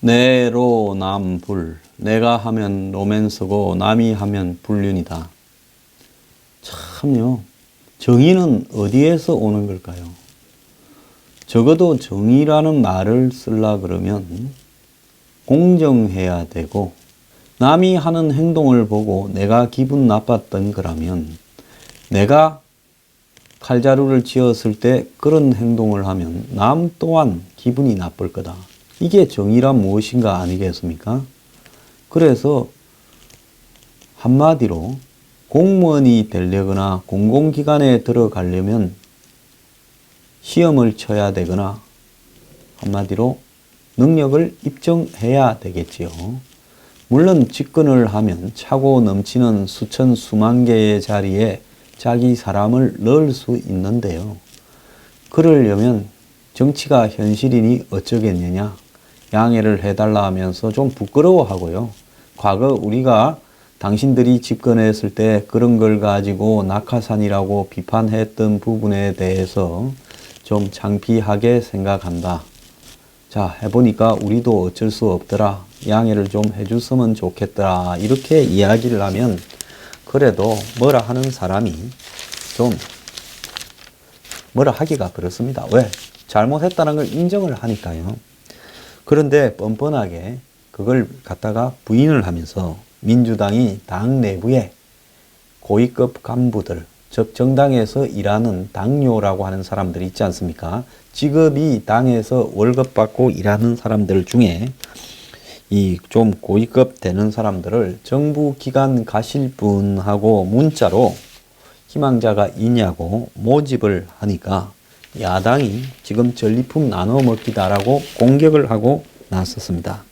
내로 남 불. 내가 하면 로맨스고 남이 하면 불륜이다. 참요. 정의는 어디에서 오는 걸까요? 적어도 정의라는 말을 쓰려 그러면 공정해야 되고, 남이 하는 행동을 보고 내가 기분 나빴던 거라면, 내가 칼자루를 쥐었을 때 그런 행동을 하면 남 또한 기분이 나쁠 거다. 이게 정의란 무엇인가 아니겠습니까? 그래서 한마디로 공무원이 되려거나 공공기관에 들어가려면 시험을 쳐야 되거나 한마디로 능력을 입증해야 되겠지요. 물론 집권을 하면 차고 넘치는 수천 수만 개의 자리에 자기 사람을 넣을 수 있는데요. 그러려면 정치가 현실이니 어쩌겠느냐, 양해를 해달라 하면서 좀 부끄러워하고요. 과거 우리가 당신들이 집권했을 때 그런 걸 가지고 낙하산이라고 비판했던 부분에 대해서 좀 창피하게 생각한다. 자, 해보니까 우리도 어쩔 수 없더라. 양해를 좀 해줬으면 좋겠더라. 이렇게 이야기를 하면 그래도 뭐라 하는 사람이 좀 뭐라 하기가 그렇습니다. 왜? 잘못했다는 걸 인정을 하니까요. 그런데 뻔뻔하게 그걸 갖다가 부인을 하면서 민주당이 당 내부에 고위급 간부들, 즉 정당에서 일하는 당뇨라고 하는 사람들이 있지 않습니까? 직업이 당에서 월급 받고 일하는 사람들 중에 이 좀 고위급 되는 사람들을 정부 기관 가실 분하고 문자로 희망자가 있냐고 모집을 하니까 야당이 지금 전리품 나눠 먹기다라고 공격을 하고 나섰습니다.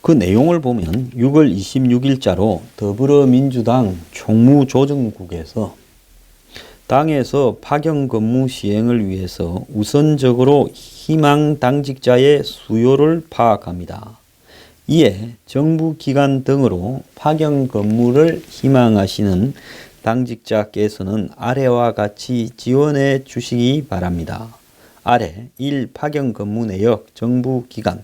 그 내용을 보면 6월 26일자로 더불어민주당 총무조정국에서 당에서 파견 근무 시행을 위해서 우선적으로 희망 당직자의 수요를 파악합니다. 이에 정부 기관 등으로 파견 근무를 희망하시는 당직자께서는 아래와 같이 지원해 주시기 바랍니다. 아래 1. 파견 근무 내역 정부 기관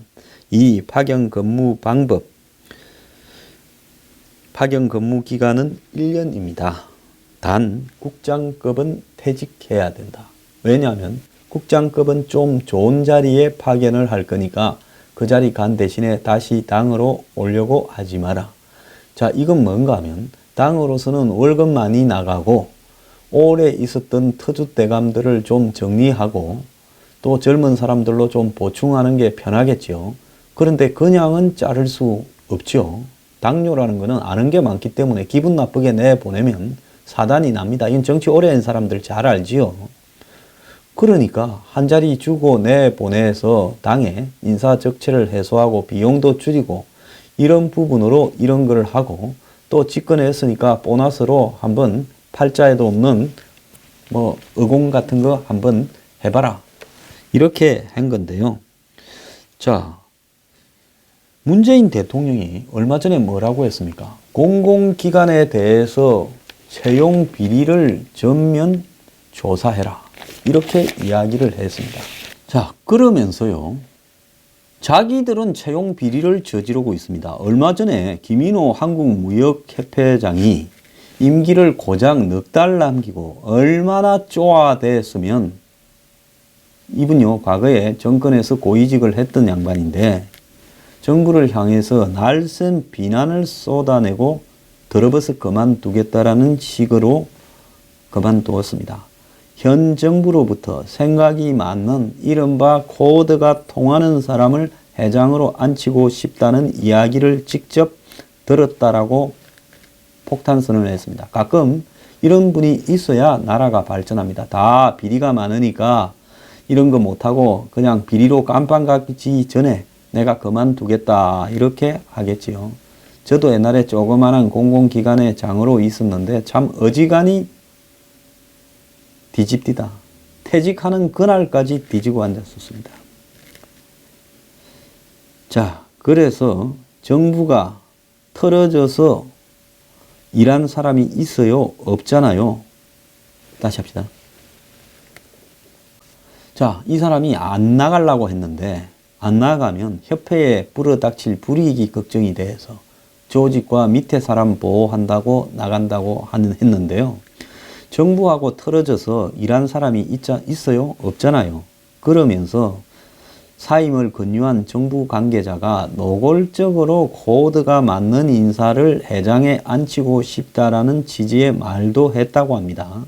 2. 파견 근무 방법. 파견 근무 기간은 1년입니다. 단 국장급은 퇴직해야 된다. 왜냐하면 국장급은 좀 좋은 자리에 파견을 할 거니까 그 자리 간 대신에 다시 당으로 오려고 하지 마라. 자, 이건 뭔가 하면 당으로서는 월급 많이 나가고 오래 있었던 터줏대감들을 좀 정리하고 또 젊은 사람들로 좀 보충하는 게 편하겠죠. 그런데 그냥은 자를 수 없죠. 당뇨라는 거는 아는 게 많기 때문에 기분 나쁘게 내보내면 사단이 납니다. 이건 정치 오래 한 사람들 잘 알지요. 그러니까 한 자리 주고 내보내서 당에 인사적체를 해소하고 비용도 줄이고 이런 부분으로 이런 걸 하고 또 집권했으니까 보너스로 한번 팔자에도 없는 뭐 의공 같은 거 한번 해봐라. 이렇게 한 건데요. 자, 문재인 대통령이 얼마 전에 뭐라고 했습니까? 공공기관에 대해서 채용 비리를 전면 조사해라. 이렇게 이야기를 했습니다. 자, 그러면서요. 자기들은 채용 비리를 저지르고 있습니다. 얼마 전에 김인호 한국무역협회장이 임기를 고작 넉 달 남기고 얼마나 쪼아댔으면 이분요, 과거에 정권에서 고위직을 했던 양반인데 정부를 향해서 날쌘 비난을 쏟아내고 더러워서 그만두겠다라는 식으로 그만두었습니다. 현 정부로부터 생각이 맞는 이른바 코드가 통하는 사람을 회장으로 앉히고 싶다는 이야기를 직접 들었다라고 폭탄선언을 했습니다. 가끔 이런 분이 있어야 나라가 발전합니다. 다 비리가 많으니까 이런 거 못하고 그냥 비리로 깜빵 가기 전에 내가 그만두겠다 이렇게 하겠지요. 저도 옛날에 조그마한 공공기관의 장으로 있었는데 참 어지간히 뒤집디다. 퇴직하는 그날까지 뒤지고 앉았었습니다. 자, 그래서 정부가 틀어져서 일한 사람이 있어요? 없잖아요. 다시 합시다. 자, 이 사람이 안 나가려고 했는데 안 나가면 협회에 불어닥칠 불이익이 걱정이 돼서 조직과 밑에 사람 보호한다고 나간다고 했는데요. 정부하고 틀어져서 일한 사람이 있어요? 없잖아요. 그러면서 사임을 권유한 정부 관계자가 노골적으로 코드가 맞는 인사를 회장에 앉히고 싶다라는 취지의 말도 했다고 합니다.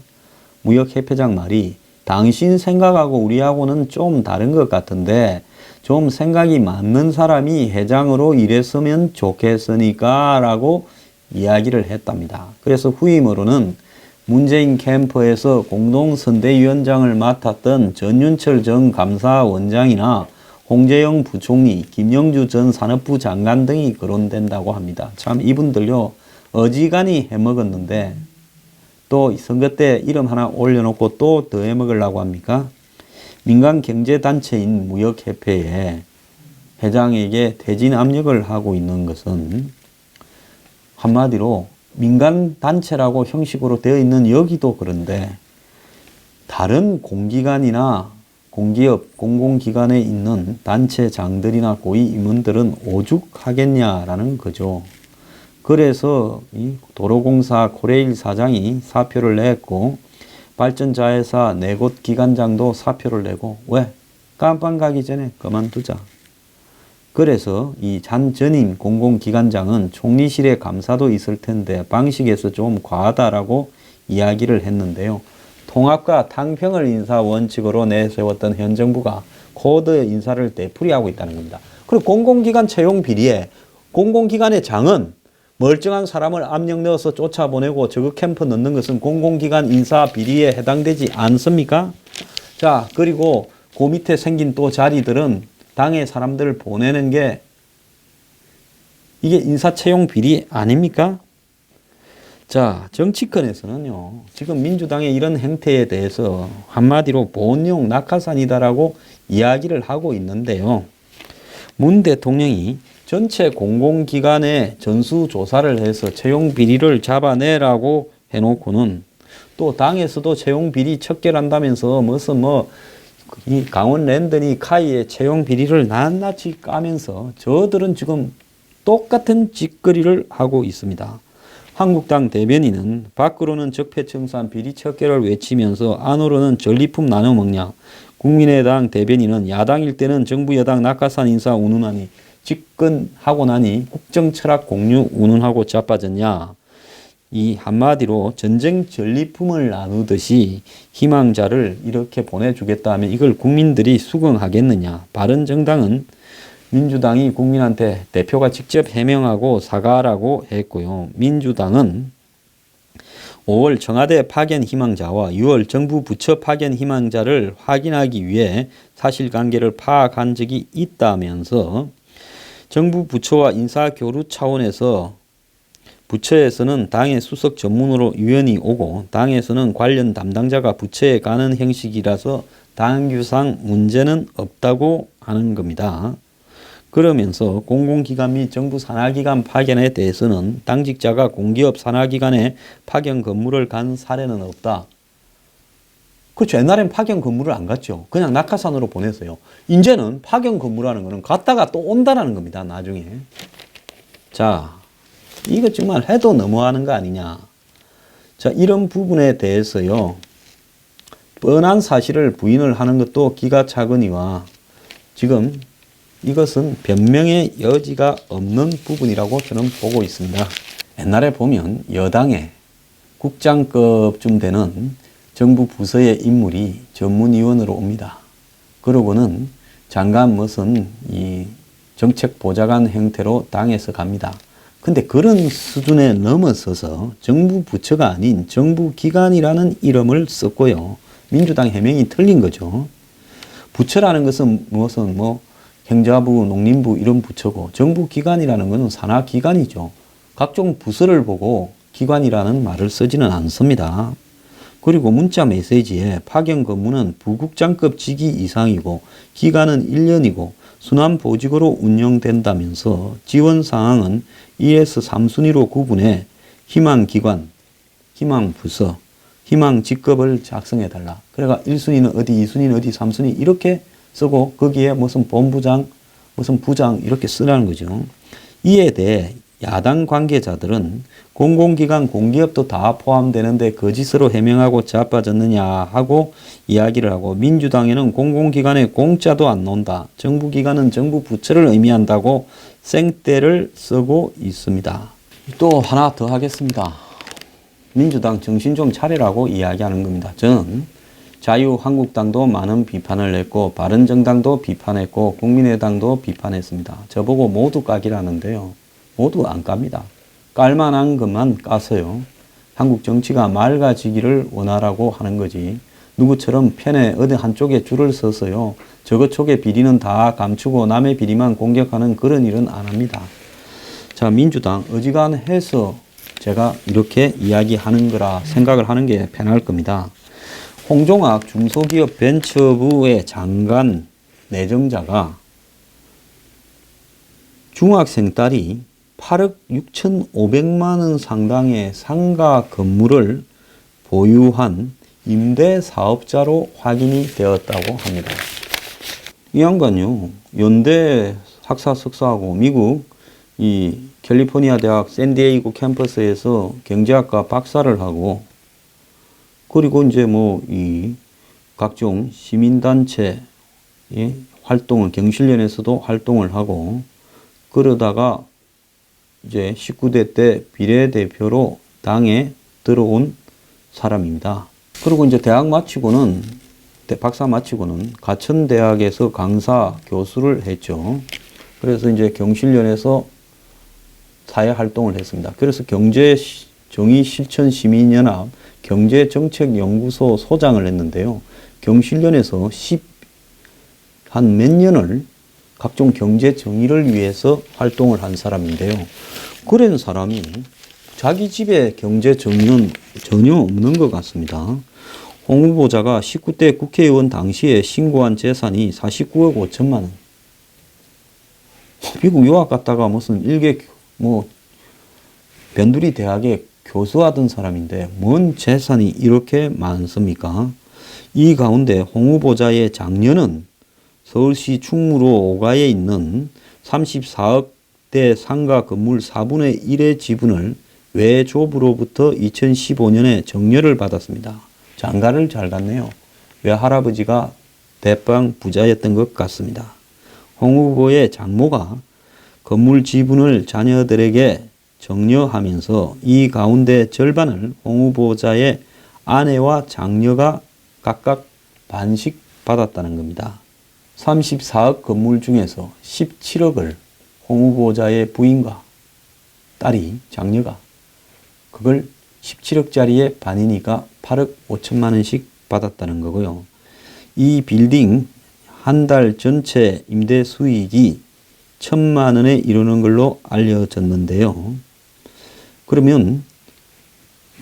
무역협회장 말이 당신 생각하고 우리하고는 좀 다른 것 같은데 좀 생각이 맞는 사람이 회장으로 일했으면 좋겠으니까 라고 이야기를 했답니다. 그래서 후임으로는 문재인 캠프에서 공동선대위원장을 맡았던 전윤철 전 감사원장이나 홍재영 부총리, 김영주 전 산업부 장관 등이 거론된다고 합니다. 참 이분들요 어지간히 해먹었는데 또 선거 때 이름 하나 올려놓고 또 더 해먹으려고 합니까? 민간경제단체인 무역협회에 회장에게 퇴진 압력을 하고 있는 것은 한마디로 민간단체라고 형식으로 되어 있는 여기도 그런데 다른 공기관이나 공기업, 공공기관에 있는 단체장들이나 고위 임원들은 오죽하겠냐라는 거죠. 그래서 이 도로공사 코레일 사장이 사표를 냈고 발전자회사 네 곳 기관장도 사표를 내고 왜? 깜빵 가기 전에 그만두자. 그래서 이 잔 전임 공공기관장은 총리실에 감사도 있을 텐데 방식에서 좀 과하다라고 이야기를 했는데요. 통합과 탕평을 인사 원칙으로 내세웠던 현 정부가 코드 인사를 되풀이하고 있다는 겁니다. 그리고 공공기관 채용 비리에 공공기관의 장은 멀쩡한 사람을 압력 넣어서 쫓아보내고 저거 캠프 넣는 것은 공공기관 인사 비리에 해당되지 않습니까? 자, 그리고 그 밑에 생긴 또 자리들은 당의 사람들을 보내는 게 이게 인사 채용 비리 아닙니까? 자, 정치권에서는요, 지금 민주당의 이런 행태에 대해서 한마디로 본용 낙하산이다라고 이야기를 하고 있는데요. 문 대통령이 전체 공공기관에 전수조사를 해서 채용 비리를 잡아내라고 해놓고는 또 당에서도 채용 비리 척결한다면서 무슨 이 강원 랜드니 카이의 채용 비리를 낱낱이 까면서 저들은 지금 똑같은 짓거리를 하고 있습니다. 한국당 대변인은 밖으로는 적폐청산 비리 척결을 외치면서 안으로는 전리품 나눠 먹냐. 국민의당 대변인은 야당일 때는 정부 여당 낙하산 인사 운운하니 집권하고 나니 국정 철학 공유 운운하고 자빠졌냐. 이 한마디로 전쟁 전리품을 나누듯이 희망자를 이렇게 보내주겠다 하면 이걸 국민들이 수긍하겠느냐. 바른정당은 민주당이 국민한테 대표가 직접 해명하고 사과하라고 했고요. 민주당은 5월 청와대 파견 희망자와 6월 정부 부처 파견 희망자를 확인하기 위해 사실관계를 파악한 적이 있다면서 정부 부처와 인사교류 차원에서 부처에서는 당의 수석 전문으로 위원이 오고 당에서는 관련 담당자가 부처에 가는 형식이라서 당규상 문제는 없다고 하는 겁니다. 그러면서 공공기관 및 정부 산하기관 파견에 대해서는 당직자가 공기업 산하기관에 파견 근무를 간 사례는 없다. 그렇죠. 옛날엔 파견 근무를 안 갔죠. 그냥 낙하산으로 보냈어요. 이제는 파견 근무라는 거는 갔다가 또 온다라는 겁니다. 나중에. 자, 이거 정말 해도 너무하는 거 아니냐. 자, 이런 부분에 대해서요. 뻔한 사실을 부인을 하는 것도 기가 차거니와 지금 이것은 변명의 여지가 없는 부분이라고 저는 보고 있습니다. 옛날에 보면 여당에 국장급쯤 되는 정부 부서의 인물이 전문위원으로 옵니다. 그러고는 장관 무슨 이 정책보좌관 형태로 당에서 갑니다. 근데 그런 수준에 넘어서서 정부 부처가 아닌 정부기관이라는 이름을 썼고요. 민주당 해명이 틀린 거죠. 부처라는 것은 무슨 행자부, 농림부 이런 부처고 정부기관이라는 것은 산하기관이죠. 각종 부서를 보고 기관이라는 말을 쓰지는 않습니다. 그리고 문자 메시지에 파견 근무는 부국장급 직위 이상이고 기간은 1년이고 순환보직으로 운영된다면서 지원 상황은 1에서 3순위로 구분해 희망기관, 희망부서, 희망직급을 작성해달라. 그래가 1순위는 어디, 2순위는 어디, 3순위 이렇게 쓰고 거기에 무슨 본부장, 무슨 부장 이렇게 쓰라는 거죠. 이에 대해 야당 관계자들은 공공기관 공기업도 다 포함되는데 거짓으로 해명하고 자빠졌느냐 하고 이야기를 하고, 민주당에는 공공기관에 공짜도 안 나온다, 정부기관은 정부 부처를 의미한다고 생떼를 쓰고 있습니다. 또 하나 더 하겠습니다. 민주당 정신 좀 차리라고 이야기하는 겁니다. 저는 자유한국당도 많은 비판을 했고 바른정당도 비판했고 국민의당도 비판했습니다. 저보고 모두 까기라는데요. 모두 안 깝니다. 깔만한 것만 까서요. 한국 정치가 맑아지기를 원하라고 하는 거지, 누구처럼 편에 어디 한쪽에 줄을 서서요, 저것 쪽의 비리는 다 감추고 남의 비리만 공격하는 그런 일은 안 합니다. 자, 민주당 어지간해서 제가 이렇게 이야기하는 거라 생각을 하는 게 편할 겁니다. 홍종학 중소기업 벤처부의 장관 내정자가 중학생 딸이 8억 6,500만 원 상당의 상가 건물을 보유한 임대 사업자로 확인이 되었다고 합니다. 이 양반요, 연대 학사 석사하고 미국 이 캘리포니아 대학 샌디에이고 캠퍼스에서 경제학과 박사를 하고, 그리고 이제 뭐 이 각종 시민단체 활동을, 경실련에서도 활동을 하고, 그러다가 이제 19대 때 비례대표로 당에 들어온 사람입니다. 그리고 이제 대학 마치고는, 박사 마치고는 가천대학에서 강사 교수를 했죠. 그래서 이제 경실련에서 사회활동을 했습니다. 그래서 경제정의실천시민연합 경제정책연구소 소장을 했는데요. 경실련에서 한 몇 년을 각종 경제 정의를 위해서 활동을 한 사람인데요. 그런 사람이 자기 집에 경제 정의는 전혀 없는 것 같습니다. 홍 후보자가 19대 국회의원 당시에 신고한 재산이 49억 5천만 원. 미국 유학 갔다가 무슨 일개 변두리 대학에 교수하던 사람인데 뭔 재산이 이렇게 많습니까? 이 가운데 홍 후보자의 장녀는 서울시 충무로 5가에 있는 34억대 상가 건물 4분의 1의 지분을 외조부로부터 2015년에 정려를 받았습니다. 장가를 잘 갔네요. 외할아버지가 대빵 부자였던 것 같습니다. 홍 후보의 장모가 건물 지분을 자녀들에게 정려하면서 이 가운데 절반을 홍 후보자의 아내와 장녀가 각각 반씩 받았다는 겁니다. 34억 건물 중에서 17억을 홍 후보자의 부인과 딸이, 장녀가 그걸 17억짜리의 반이니까 8억 5천만 원씩 받았다는 거고요. 이 빌딩 한 달 전체 임대 수익이 1,000만 원에 이르는 걸로 알려졌는데요. 그러면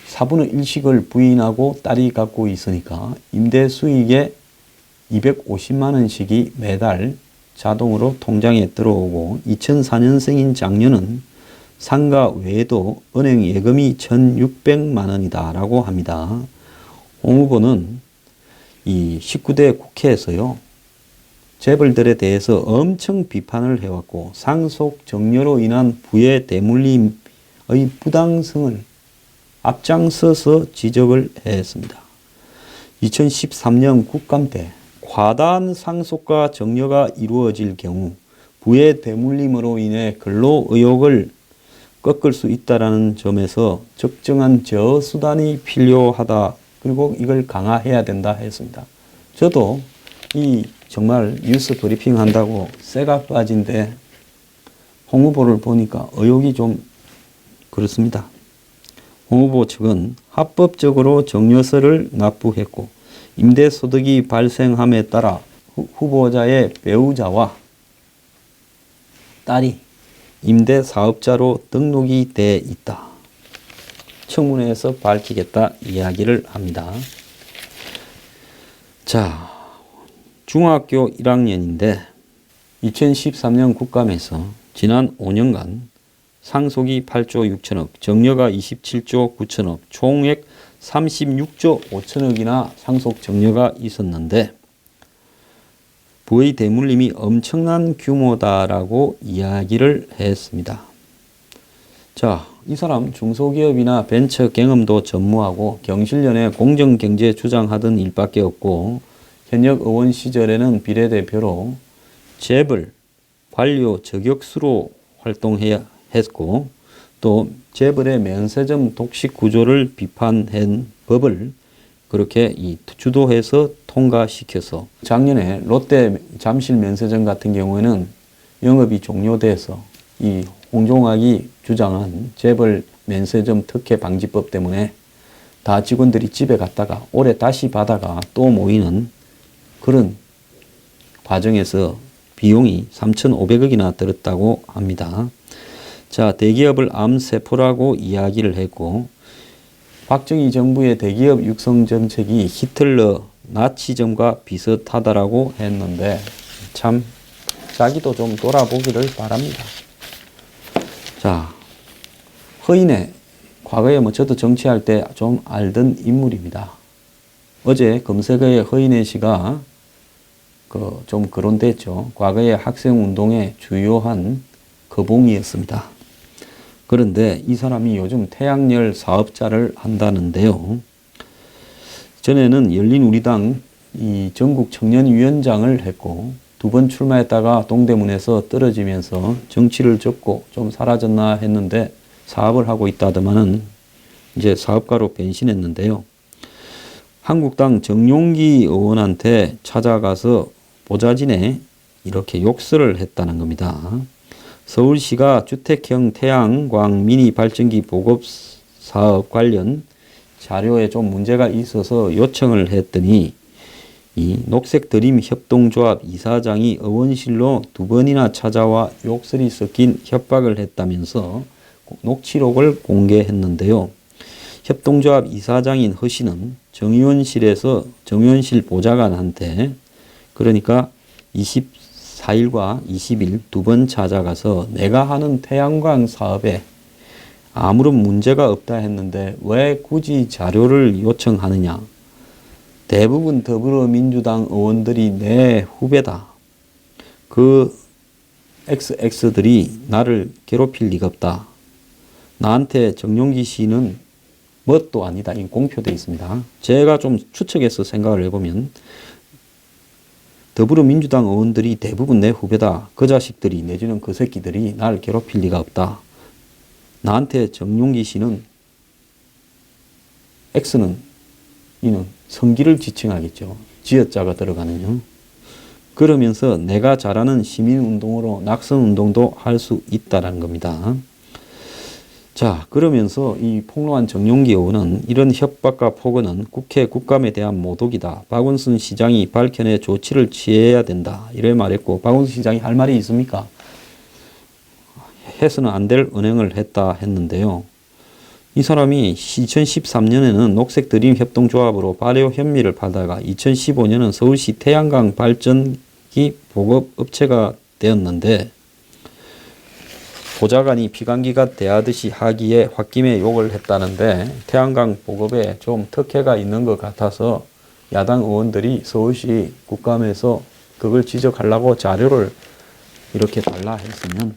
4분의 1씩을 부인하고 딸이 갖고 있으니까 임대 수익의 250만 원씩이 매달 자동으로 통장에 들어오고, 2004년생인 장녀는 상가 외에도 은행 예금이 1,600만 원이다 라고 합니다. 홍 후보는 이 19대 국회에서요, 재벌들에 대해서 엄청 비판을 해왔고 상속 정려로 인한 부의 대물림의 부당성을 앞장서서 지적을 했습니다. 2013년 국감 때 과다한 상속과 정려가 이루어질 경우 부의 대물림으로 인해 근로 의욕을 꺾을 수 있다는 점에서 적정한 제어 수단이 필요하다. 그리고 이걸 강화해야 된다 했습니다. 저도 이 정말 뉴스 브리핑 한다고 쇠가 빠진데 홍 후보를 보니까 의욕이 좀 그렇습니다. 홍 후보 측은 합법적으로 정려세를 납부했고 임대소득이 발생함에 따라 후보자의 배우자와 딸이 임대사업자로 등록이 돼 있다. 청문회에서 밝히겠다 이야기를 합니다. 자, 중학교 1학년인데 2013년 국감에서 지난 5년간 상속이 8조 6천억, 정려가 27조 9천억, 총액 36조 5천억이나 상속 정려가 있었는데 부의 대물림이 엄청난 규모다라고 이야기를 했습니다. 자, 이 사람 중소기업이나 벤처 경험도 전무하고 경실련에 공정경제 주장하던 일밖에 없고 현역 의원 시절에는 비례대표로 재벌, 관료 저격수로 활동해야 했고 또 재벌의 면세점 독식 구조를 비판한 법을 그렇게 주도해서 통과시켜서 작년에 롯데 잠실 면세점 같은 경우에는 영업이 종료돼서 이 홍종학이 주장한 재벌 면세점 특혜 방지법 때문에 다 직원들이 집에 갔다가 올해 다시 받아가 또 모이는 그런 과정에서 비용이 3,500억이나 들었다고 합니다. 자, 대기업을 암세포라고 이야기를 했고 박정희 정부의 대기업 육성 정책이 히틀러 나치즘과 비슷하다라고 했는데 참 자기도 좀 돌아보기를 바랍니다. 자, 허인의 과거에 저도 정치할 때 좀 알던 인물입니다. 어제 검색어에 허인의 씨가 좀 거론됐죠. 과거에 학생운동의 주요한 거봉이었습니다. 그런데 이 사람이 요즘 태양열 사업자를 한다는데요. 전에는 열린우리당 이 전국 청년위원장을 했고 2번 출마했다가 동대문에서 떨어지면서 정치를 접고 좀 사라졌나 했는데 사업을 하고 있다더만은 이제 사업가로 변신했는데요. 한국당 정용기 의원한테 찾아가서 보좌진에 이렇게 욕설을 했다는 겁니다. 서울시가 주택형 태양광 미니 발전기 보급 사업 관련 자료에 좀 문제가 있어서 요청을 했더니 이 녹색드림 협동조합 이사장이 의원실로 2번이나 찾아와 욕설이 섞인 협박을 했다면서 녹취록을 공개했는데요. 협동조합 이사장인 허 씨는 정의원실 보좌관한테 그러니까 24일과 20일 2번 찾아가서 내가 하는 태양광 사업에 아무런 문제가 없다 했는데 왜 굳이 자료를 요청하느냐. 대부분 더불어민주당 의원들이 내 후배다. 그 XX들이 나를 괴롭힐 리가 없다. 나한테 정용기 씨는 뭣도 아니다. 이 공표되어 있습니다. 제가 좀 추측해서 생각을 해보면 더불어민주당 의원들이 대부분 내 후배다. 그 자식들이 내지는 그 새끼들이 나를 괴롭힐 리가 없다. 나한테 정용기 씨는 X는 이는 성기를 지칭하겠죠. 지어자가 들어가는요. 그러면서 내가 잘하는 시민운동으로 낙선운동도 할 수 있다는 겁니다. 자, 그러면서 이 폭로한 정용기 의원은 이런 협박과 폭언은 국회 국감에 대한 모독이다. 박원순 시장이 밝혀내 조치를 취해야 된다. 이래 말했고 박원순 시장이 할 말이 있습니까? 해서는 안 될 은행을 했다 했는데요. 이 사람이 2013년에는 녹색드림 협동조합으로 발효 현미를 팔다가 2015년은 서울시 태양광 발전기 보급업체가 되었는데 보좌관이 피감기가 대하듯이 하기에 홧김에 욕을 했다는데 태양광 보급에 좀 특혜가 있는 것 같아서 야당 의원들이 서울시 국감에서 그걸 지적하려고 자료를 이렇게 달라 했으면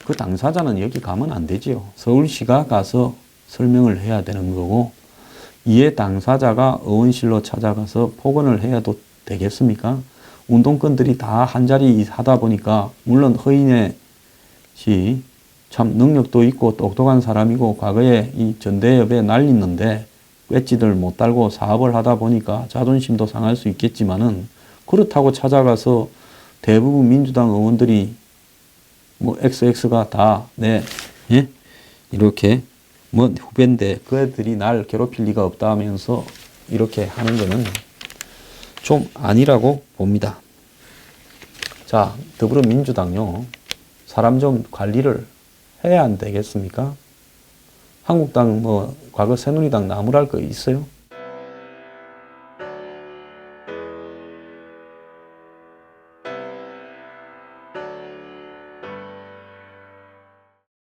그 당사자는 여기 가면 안 되지요. 서울시가 가서 설명을 해야 되는 거고 이에 당사자가 의원실로 찾아가서 폭언을 해야도 되겠습니까? 운동권들이 다 한자리 하다 보니까 물론 허인의 씨 참 능력도 있고 똑똑한 사람이고 과거에 이 전대협에 날리는데 꿰찌들 못 달고 사업을 하다 보니까 자존심도 상할 수 있겠지만은 그렇다고 찾아가서 대부분 민주당 의원들이 뭐 XX가 다 예? 이렇게 뭐 후배인데 그 애들이 날 괴롭힐 리가 없다 하면서 이렇게 하는 거는 좀 아니라고 봅니다. 자, 더불어민주당요. 사람 좀 관리를 해야 안 되겠습니까? 한국당 과거 새누리당 나무랄 거 있어요?